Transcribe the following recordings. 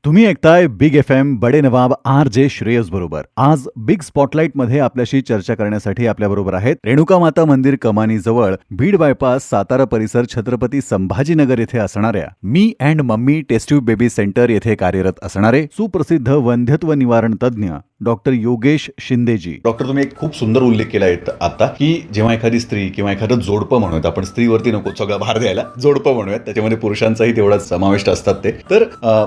तुम्ही ऐकताय big FM बडे Nawab RJ Shreyas बरोबर. आज बिग स्पॉटलाइट मध्ये आपल्याशी चर्चा करण्यासाठी आपल्याबरोबर आहेत रेणुका माता मंदिर कमानी जवळ बीड बायपास सातारा परिसर छत्रपती संभाजीनगर येथे असणाऱ्या me and mummy test tube baby centre येथे कार्यरत असणारे सुप्रसिद्ध वंध्यत्व निवारण तज्ज्ञ डॉक्टर योगेश शिंदेजी. डॉक्टर, तुम्ही एक खूप सुंदर उल्लेख केला आहे आता की जेव्हा एखादी स्त्री किंवा एखादं जोडपं म्हणूयात, आपण स्त्रीवरती नको सगळं भार द्यायला, जोडपं म्हणूयात, त्याच्यामध्ये पुरुषांचाही तेवढाच समाविष्ट असतात ते. तर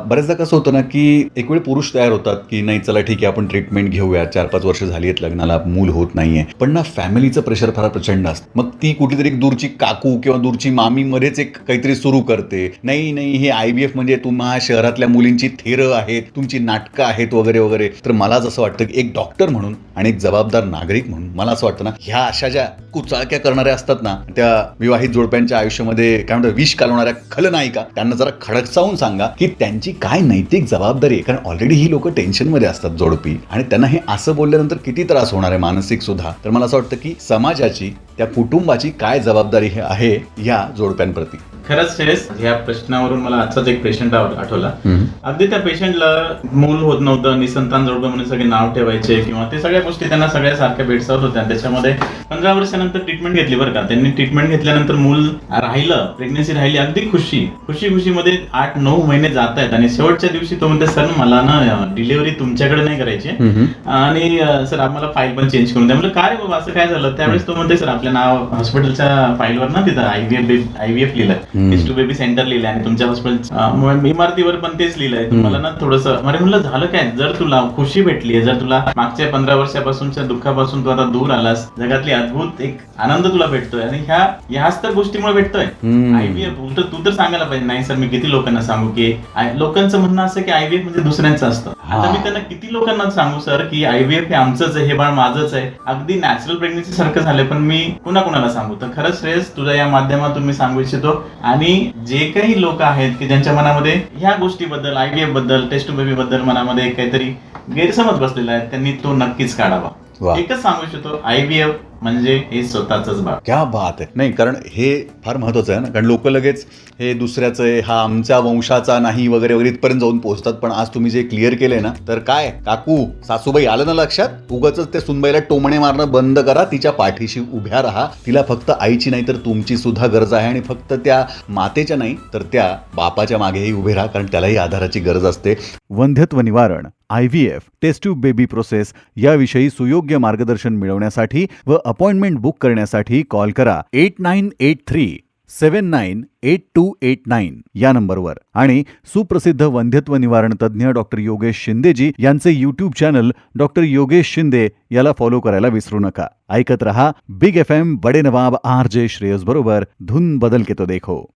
बऱ्याचदा कसं होतं ना की एक वेळ पुरुष तयार होतात की नाही चला ठीक आहे आपण ट्रीटमेंट घेऊया, 4-5 वर्ष झाली आहेत लग्नाला, मूल होत नाहीये, पण ना फॅमिलीचं प्रेशर फार प्रचंड असतं. मग ती कुठेतरी एक दूरची काकू किंवा दूरची मामी मध्येच एक काहीतरी सुरू करते, नाही हे IVF म्हणजे तुम्हा शहरातल्या मुलींची थेरं आहेत, तुमची नाटकं आहेत वगैरे वगैरे. तर मला असं वाटतं की एक डॉक्टर म्हणून आणि एक जबाबदार नागरिक म्हणून मला असं वाटतं ना, ह्या अशा ज्या कुचाळक्या करणाऱ्या असतात ना, त्या विवाहित जोडप्यांच्या आयुष्यामध्ये काय म्हणतात विष कालवणाऱ्या खलनायिका, त्यांना जरा खडकसावून सांगा की त्यांची काय नैतिक जबाबदारी आहे. कारण ऑलरेडी ही लोक टेन्शनमध्ये असतात जोडपी, आणि त्यांना हे असं बोलल्यानंतर किती त्रास होणार आहे मानसिक सुद्धा. तर मला असं वाटतं की समाजाची, त्या कुटुंबाची काय जबाबदारी आहे या जोडप्यांप्रती. खरंच श्रेयस, ह्या प्रश्नावरून मला आजचाच एक पेशंट आठवला. अगदी त्या पेशंटला मूल होत नव्हतं, निसंतान जोडपं म्हणून सगळे नाव ठेवायचे किंवा ते सगळ्या गोष्टी त्यांना सगळ्या सारख्या भेडसावत होत्या. त्याच्यामध्ये 15 वर्षानंतर ट्रीटमेंट घेतली बरं का. त्यांनी ट्रीटमेंट घेतल्यानंतर मूल राहिलं, प्रेग्नन्सी राहिली, अगदी खुशीमध्ये 8-9 महिने जात आहेत आणि शेवटच्या दिवशी तो म्हणते सर मला ना डिलिव्हरी तुमच्याकडे नाही करायची आणि सर आम्हाला फाईल पण चेंज करून द्या. म्हणजे काय रे बाबा असं काय झालं. त्यावेळेस तो म्हणते सर आपल्या नाव हॉस्पिटलच्या फाईलवर ना तिथं IVF लिहिलंय, टेस्ट बेबी सेंटर लिहिलंय आणि तुमच्या हॉस्पिटल इमारतीवर पण तेच लिहिलंय. तुम्हाला ना थोडंसं अरे म्हणलं झालं काय, जर तुला खुशी भेटली, जर तुला मागच्या 15 वर्षापासूनच्या दुःखापासून तू आता दूर आलास, जगातली अद्भुत एक आनंद तुला भेटतोय आणि ह्याच तर गोष्टीमुळे भेटतोय. IVF उलट तू तर सांगायला पाहिजे नाही सर मी किती लोकांना सांगू की लोकांचं म्हणणं असं की IVF म्हणजे दुसऱ्यांचं असतं. आता मी त्यांना किती लोकांना सांगू सर की IVF हे आमचंच आहे, हे बाळ माझंच आहे, अगदी नॅचरल प्रेग्नन्सी सारखं झालंय, पण मी कुणाला सांगू. तर खरंच श्रेयस तुझ्या या माध्यमातून मी सांगू इच्छितो आणि जे काही लोक आहेत की ज्यांच्या मनामध्ये ह्या गोष्टीबद्दल, IVF बद्दल, टेस्ट बेबी बद्दल मनामध्ये काहीतरी गैरसमज बसलेला आहे, त्यांनी तो नक्कीच काढावा. एकच सांगू इच्छितो, IVF म्हणजे हे स्वतःच बाळ. क्या बात आहे. नाही, कारण हे फार महत्वाचं आहे ना, कारण लोक लगेच हे दुसऱ्याचं आहे, हा आमच्या वंशाचा नाही वगैरे वगैरे इथपर्यंत जाऊन पोहोचतात. पण आज तुम्ही जे क्लिअर केलंय ना, तर काय काकू सासूबाई आलं ना लक्षात, उगाचच त्या सुनबाईला टोमणे मारणं बंद करा, तिच्या पाठीशी उभ्या राहा. तिला फक्त आईची नाही तर तुमची सुद्धा गरज आहे आणि फक्त त्या मातेच्या नाही तर त्या बापाच्या मागेही उभे राहा, कारण त्यालाही आधाराची गरज असते. वंध्यत्व निवारण, IVF, test tube baby process याविषयी सुयोग्य मार्गदर्शन मिळवण्यासाठी व अपॉइंटमेंट बुक करण्यासाठी कॉल करा 8983798289 या नंबरवर. आणि सुप्रसिद्ध वंध्यत्व निवारण तज्ज्ञ डॉक्टर योगेश शिंदेजी यांचे YouTube channel doctor Yogesh Shinde याला फॉलो करायला विसरू नका. ऐकत रहा बिग FM बडे नवाब RJ श्रेयस बरोबर. धुन बदल के तो देखो.